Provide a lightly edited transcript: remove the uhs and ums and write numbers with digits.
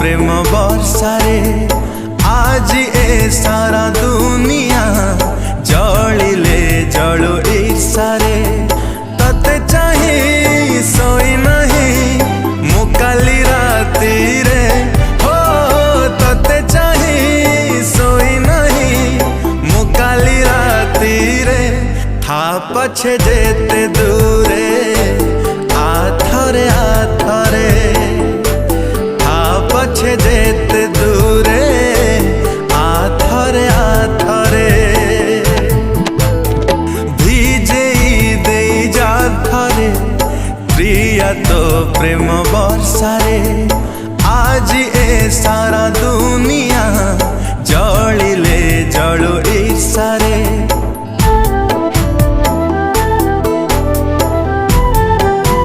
प्रेम वर्षारे आज ए सारा दुनिया जलिले जलु ईर्षारे तते चाही सोई नहीं मु काली राती रे हो तते चाही सोई नहीं मु काली राती रे था पछे जेते दूरे आथरे आथरे था पछे जेते दूरे आथरे आथरे भीजे दे जा थरे प्रिया तो प्रेम वर्षारे आज ए सारा दुनिया जलिले जलु ईर्षारे।